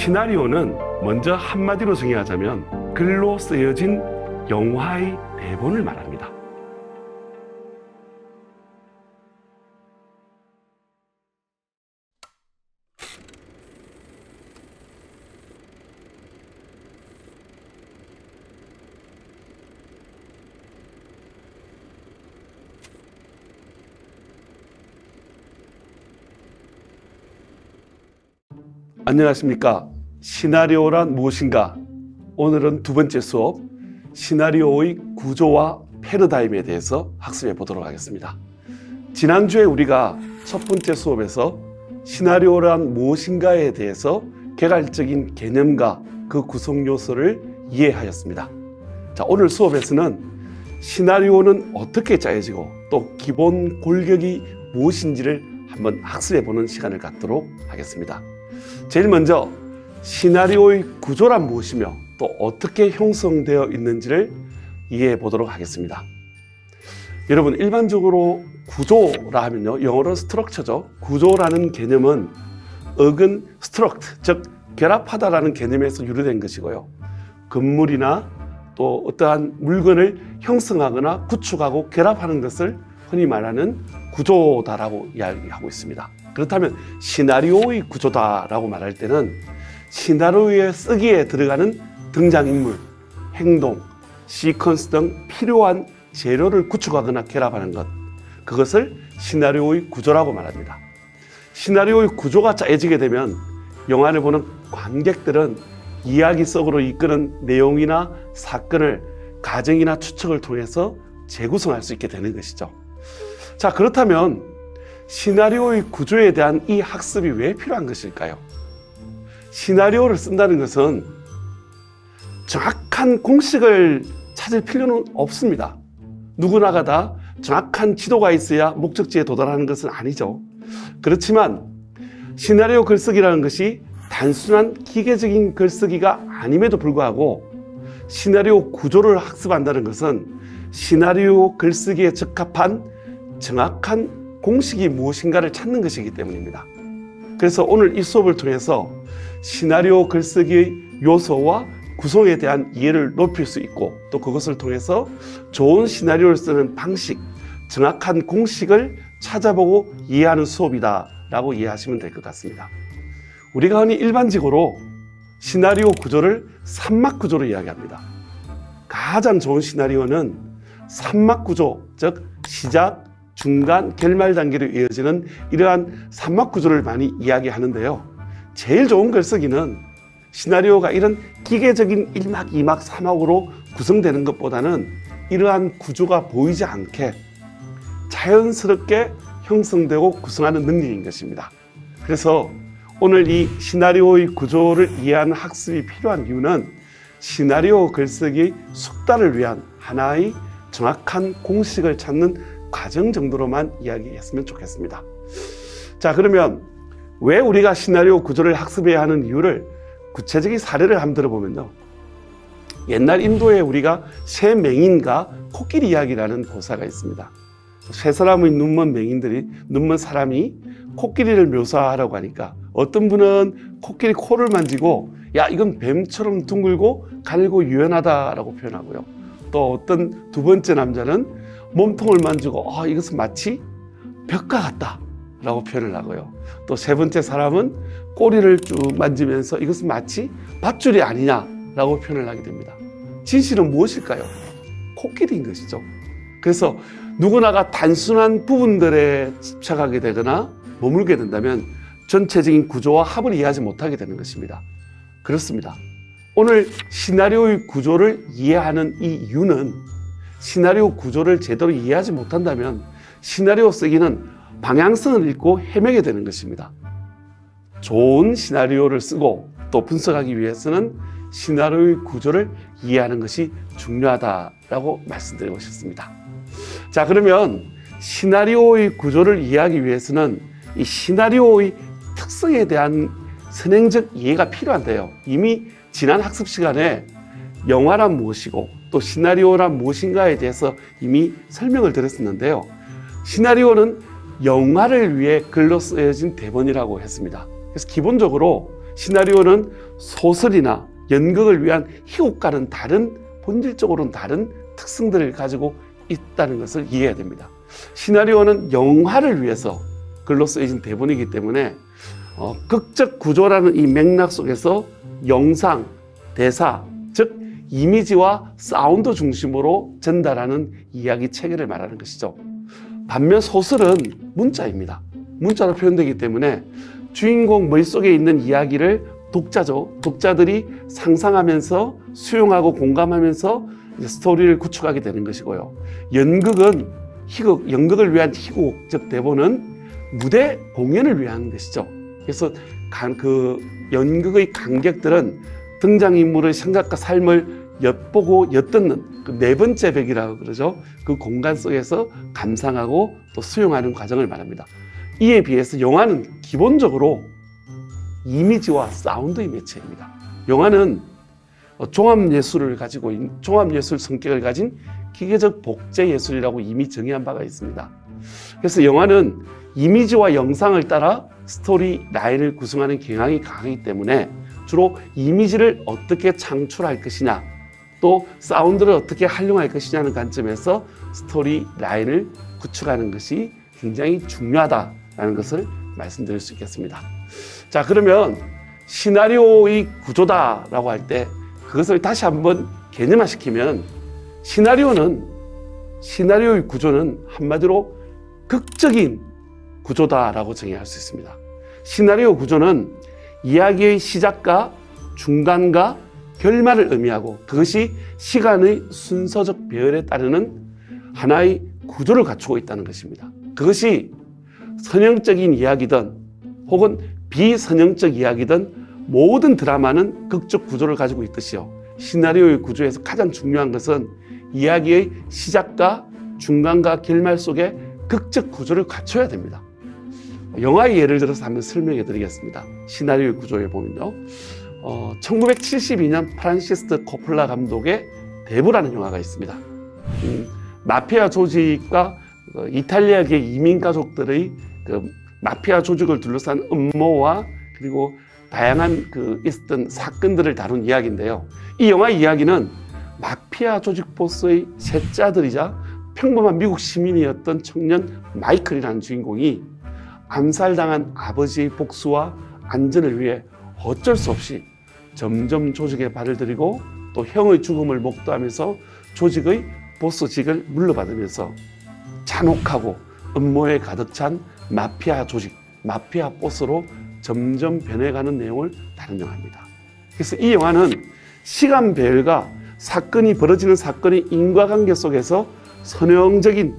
시나리오는 먼저 한마디로 정의하자면 글로 쓰여진 영화의 대본을 말합니다. 안녕하십니까. 시나리오란 무엇인가? 오늘은 두 번째 수업, 시나리오의 구조와 패러다임에 대해서 학습해 보도록 하겠습니다. 지난주에 우리가 첫 번째 수업에서 시나리오란 무엇인가에 대해서 개괄적인 개념과 그 구성 요소를 이해하였습니다. 자, 오늘 수업에서는 시나리오는 어떻게 짜여지고 또 기본 골격이 무엇인지를 한번 학습해 보는 시간을 갖도록 하겠습니다. 제일 먼저 시나리오의 구조란 무엇이며 또 어떻게 형성되어 있는지를 이해해 보도록 하겠습니다. 여러분, 일반적으로 구조라 하면요, 영어로 스트럭처죠. 구조라는 개념은 어근 스트럭트, 즉 결합하다라는 개념에서 유래된 것이고요. 건물이나 또 어떠한 물건을 형성하거나 구축하고 결합하는 것을 흔히 말하는 구조다라고 이야기하고 있습니다. 그렇다면 시나리오의 구조다라고 말할 때는 시나리오에 쓰기에 들어가는 등장인물, 행동, 시퀀스 등 필요한 재료를 구축하거나 결합하는 것, 그것을 시나리오의 구조라고 말합니다. 시나리오의 구조가 짜여지게 되면 영화를 보는 관객들은 이야기 속으로 이끄는 내용이나 사건을 가정이나 추측을 통해서 재구성할 수 있게 되는 것이죠. 자, 그렇다면 시나리오의 구조에 대한 이 학습이 왜 필요한 것일까요? 시나리오를 쓴다는 것은 정확한 공식을 찾을 필요는 없습니다. 누구나가 다 정확한 지도가 있어야 목적지에 도달하는 것은 아니죠. 그렇지만 시나리오 글쓰기라는 것이 단순한 기계적인 글쓰기가 아님에도 불구하고 시나리오 구조를 학습한다는 것은 시나리오 글쓰기에 적합한 정확한 공식이 무엇인가를 찾는 것이기 때문입니다. 그래서 오늘 이 수업을 통해서 시나리오 글쓰기의 요소와 구성에 대한 이해를 높일 수 있고 또 그것을 통해서 좋은 시나리오를 쓰는 방식, 정확한 공식을 찾아보고 이해하는 수업이다 라고 이해하시면 될 것 같습니다. 우리가 흔히 일반적으로 시나리오 구조를 3막 구조로 이야기합니다. 가장 좋은 시나리오는 3막 구조, 즉 시작, 중간, 결말 단계로 이어지는 이러한 3막 구조를 많이 이야기하는데요. 제일 좋은 글쓰기는 시나리오가 이런 기계적인 1막, 2막, 3막으로 구성되는 것보다는 이러한 구조가 보이지 않게 자연스럽게 형성되고 구성하는 능력인 것입니다. 그래서 오늘 이 시나리오의 구조를 이해하는 학습이 필요한 이유는 시나리오 글쓰기 숙달을 위한 하나의 정확한 공식을 찾는 과정 정도로만 이야기했으면 좋겠습니다. 자, 그러면 왜 우리가 시나리오 구조를 학습해야 하는 이유를 구체적인 사례를 한번 들어보면요. 옛날 인도에 우리가 새 맹인과 코끼리 이야기라는 고사가 있습니다. 세 사람의 눈먼 맹인들이, 눈먼 사람이 코끼리를 묘사하라고 하니까 어떤 분은 코끼리 코를 만지고 야, 이건 뱀처럼 둥글고 가늘고 유연하다라고 표현하고요. 또 어떤 두 번째 남자는 몸통을 만지고 이것은 마치 벽과 같다 라고 표현을 하고요. 또 세 번째 사람은 꼬리를 쭉 만지면서 이것은 마치 밧줄이 아니냐 라고 표현을 하게 됩니다. 진실은 무엇일까요? 코끼리인 것이죠. 그래서 누구나가 단순한 부분들에 집착하게 되거나 머물게 된다면 전체적인 구조와 합을 이해하지 못하게 되는 것입니다. 그렇습니다. 오늘 시나리오의 구조를 이해하는 이 이유는 시나리오 구조를 제대로 이해하지 못한다면 시나리오 쓰기는 방향성을 잃고 헤매게 되는 것입니다. 좋은 시나리오를 쓰고 또 분석하기 위해서는 시나리오의 구조를 이해하는 것이 중요하다라고 말씀드리고 싶습니다. 자, 그러면 시나리오의 구조를 이해하기 위해서는 이 시나리오의 특성에 대한 선행적 이해가 필요한데요. 이미 지난 학습 시간에 영화란 무엇이고 또 시나리오란 무엇인가에 대해서 이미 설명을 드렸었는데요. 시나리오는 영화를 위해 글로 쓰여진 대본이라고 했습니다. 그래서 기본적으로 시나리오는 소설이나 연극을 위한 희곡과는 다른, 본질적으로는 다른 특성들을 가지고 있다는 것을 이해해야 됩니다. 시나리오는 영화를 위해서 글로 쓰여진 대본이기 때문에 극적 구조라는 이 맥락 속에서 영상, 대사, 즉 이미지와 사운드 중심으로 전달하는 이야기 체계를 말하는 것이죠. 반면 소설은 문자입니다. 문자로 표현되기 때문에 주인공 머릿속에 있는 이야기를 독자들이 상상하면서 수용하고 공감하면서 스토리를 구축하게 되는 것이고요. 연극은 연극을 위한 희곡, 즉 대본은 무대 공연을 위한 것이죠. 그래서 그 연극의 관객들은 등장인물의 생각과 삶을 엿보고 엿듣는 그 네 번째 벽이라고 그러죠. 그 공간 속에서 감상하고 또 수용하는 과정을 말합니다. 이에 비해서 영화는 기본적으로 이미지와 사운드의 매체입니다. 영화는 종합예술 성격을 가진 기계적 복제예술이라고 이미 정의한 바가 있습니다. 그래서 영화는 이미지와 영상을 따라 스토리 라인을 구성하는 경향이 강하기 때문에 주로 이미지를 어떻게 창출할 것이냐, 또 사운드를 어떻게 활용할 것이냐는 관점에서 스토리 라인을 구축하는 것이 굉장히 중요하다는 것을 말씀드릴 수 있겠습니다. 자, 그러면 시나리오의 구조다라고 할 때 그것을 다시 한번 개념화시키면 시나리오의 구조는 한마디로 극적인 구조다라고 정의할 수 있습니다. 시나리오 구조는 이야기의 시작과 중간과 결말을 의미하고 그것이 시간의 순서적 배열에 따르는 하나의 구조를 갖추고 있다는 것입니다. 그것이 선형적인 이야기든 혹은 비선형적 이야기든 모든 드라마는 극적 구조를 가지고 있듯이요. 시나리오의 구조에서 가장 중요한 것은 이야기의 시작과 중간과 결말 속에 극적 구조를 갖춰야 됩니다. 영화의 예를 들어서 한번 설명해 드리겠습니다. 시나리오의 구조에 보면요. 1972년 프란시스 코폴라 감독의 대부라는 영화가 있습니다. 마피아 조직과 이탈리아계 이민 가족들의 그 마피아 조직을 둘러싼 음모와 그리고 다양한 있었던 사건들을 다룬 이야기인데요. 이 영화 이야기는 마피아 조직 보스의 셋째 아들이자 평범한 미국 시민이었던 청년 마이클이라는 주인공이 암살당한 아버지의 복수와 안전을 위해 어쩔 수 없이 점점 조직에 발을 들이고 또 형의 죽음을 목도하면서 조직의 보스직을 물려받으면서 잔혹하고 음모에 가득 찬 마피아 조직, 마피아 보스로 점점 변해가는 내용을 다룬 영화입니다. 그래서 이 영화는 시간 배열과 벌어지는 사건의 인과관계 속에서 선형적인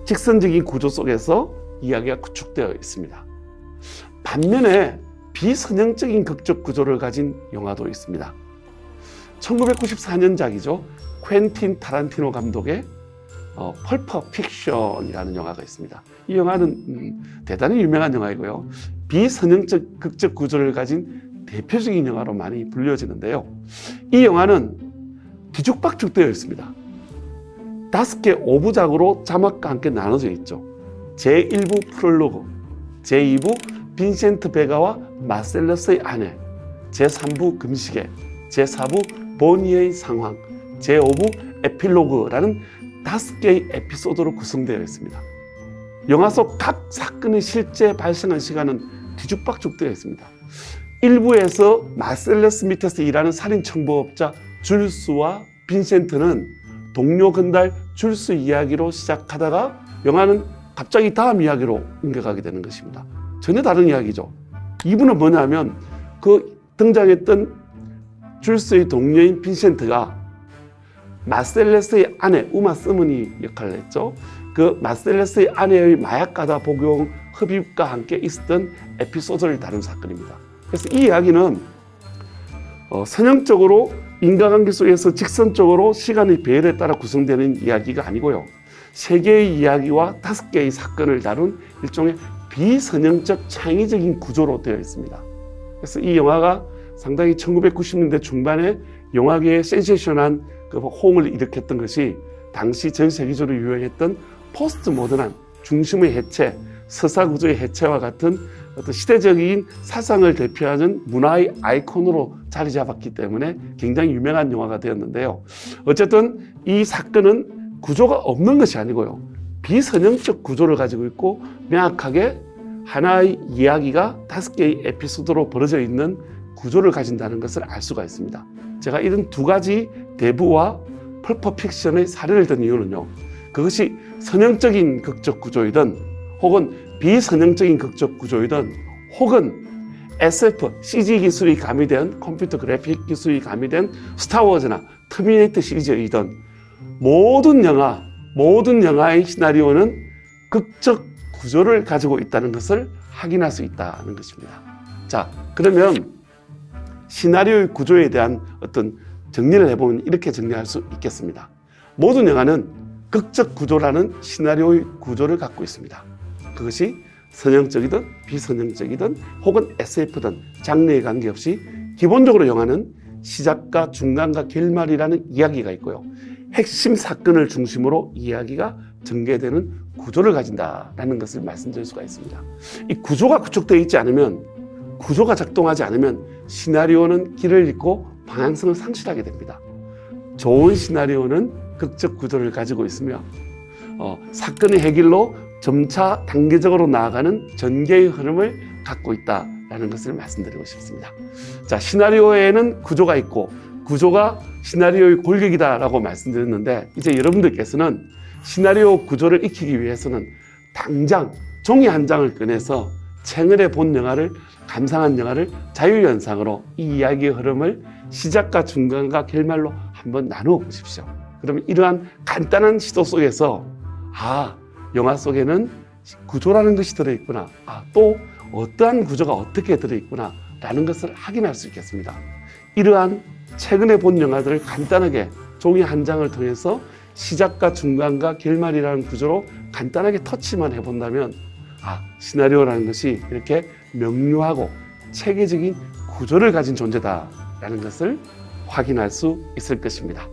직선적인 구조 속에서 이야기가 구축되어 있습니다. 반면에 비선형적인 극적 구조를 가진 영화도 있습니다. 1994년작이죠. 퀸틴 타란티노 감독의 펄프 픽션이라는 영화가 있습니다. 이 영화는 대단히 유명한 영화이고요. 비선형적 극적 구조를 가진 대표적인 영화로 많이 불려지는데요. 이 영화는 뒤죽박죽되어 있습니다. 5개 5부작으로 자막과 함께 나눠져 있죠. 제1부 프롤로그, 제2부 빈센트 베가와 마셀러스의 아내, 제3부 금시계, 제4부 보니의 상황, 제5부 에필로그라는 5개의 에피소드로 구성되어 있습니다. 영화 속 각 사건의 실제 발생한 시간은 뒤죽박죽되어 있습니다. 1부에서 마셀러스 밑에서 일하는 살인청부업자 줄스와 빈센트는 동료 건달 줄스 이야기로 시작하다가 영화는 갑자기 다음 이야기로 옮겨가게 되는 것입니다. 전혀 다른 이야기죠. 2부는 뭐냐면 그 등장했던 줄스의 동료인 빈센트가 마셀레스의 아내 우마 스머니 역할을 했죠. 그 마셀레스의 아내의 마약가다 복용 흡입과 함께 있었던 에피소드를 다룬 사건입니다. 그래서 이 이야기는 선형적으로 인과관계 속에서 직선적으로 시간의 배열에 따라 구성되는 이야기가 아니고요. 3개의 이야기와 5개의 사건을 다룬 일종의 비선형적 창의적인 구조로 되어 있습니다. 그래서 이 영화가 상당히 1990년대 중반에 영화계에 센세이션한 그 호응을 일으켰던 것이 당시 전 세계적으로 유행했던 포스트 모던한 중심의 해체, 서사 구조의 해체와 같은 어떤 시대적인 사상을 대표하는 문화의 아이콘으로 자리 잡았기 때문에 굉장히 유명한 영화가 되었는데요. 어쨌든 이 사건은 구조가 없는 것이 아니고요. 비선형적 구조를 가지고 있고 명확하게 하나의 이야기가 5개의 에피소드로 벌어져 있는 구조를 가진다는 것을 알 수가 있습니다. 제가 이런 두 가지 대부와 펄프 픽션의 사례를 든 이유는요. 그것이 선형적인 극적 구조이든 혹은 비선형적인 극적 구조이든 혹은 SF, CG 기술이 가미된 컴퓨터 그래픽 기술이 가미된 스타워즈나 터미네이터 시리즈이든 모든 영화의 시나리오는 극적 구조를 가지고 있다는 것을 확인할 수 있다는 것입니다. 자, 그러면 시나리오의 구조에 대한 어떤 정리를 해보면 이렇게 정리할 수 있겠습니다. 모든 영화는 극적 구조라는 시나리오의 구조를 갖고 있습니다. 그것이 선형적이든 비선형적이든 혹은 SF든 장르에 관계없이 기본적으로 영화는 시작과 중간과 결말이라는 이야기가 있고요. 핵심 사건을 중심으로 이야기가 전개되는 구조를 가진다는 것을 말씀드릴 수가 있습니다. 이 구조가 구축되어 있지 않으면, 구조가 작동하지 않으면 시나리오는 길을 잃고 방향성을 상실하게 됩니다. 좋은 시나리오는 극적 구조를 가지고 있으며 사건의 해결로 점차 단계적으로 나아가는 전개의 흐름을 갖고 있다는 것을 말씀드리고 싶습니다. 자, 시나리오에는 구조가 있고 구조가 시나리오의 골격이다라고 말씀드렸는데, 이제 여러분들께서는 시나리오 구조를 익히기 위해서는 당장 종이 한 장을 꺼내서 채널에 본 영화를, 감상한 영화를 자유연상으로 이 이야기의 흐름을 시작과 중간과 결말로 한번 나누어 보십시오. 그러면 이러한 간단한 시도 속에서 영화 속에는 구조라는 것이 들어있구나, 또 어떠한 구조가 어떻게 들어있구나 라는 것을 확인할 수 있겠습니다. 이러한 최근에 본 영화들을 간단하게 종이 한 장을 통해서 시작과 중간과 결말이라는 구조로 간단하게 터치만 해본다면 시나리오라는 것이 이렇게 명료하고 체계적인 구조를 가진 존재다라는 것을 확인할 수 있을 것입니다.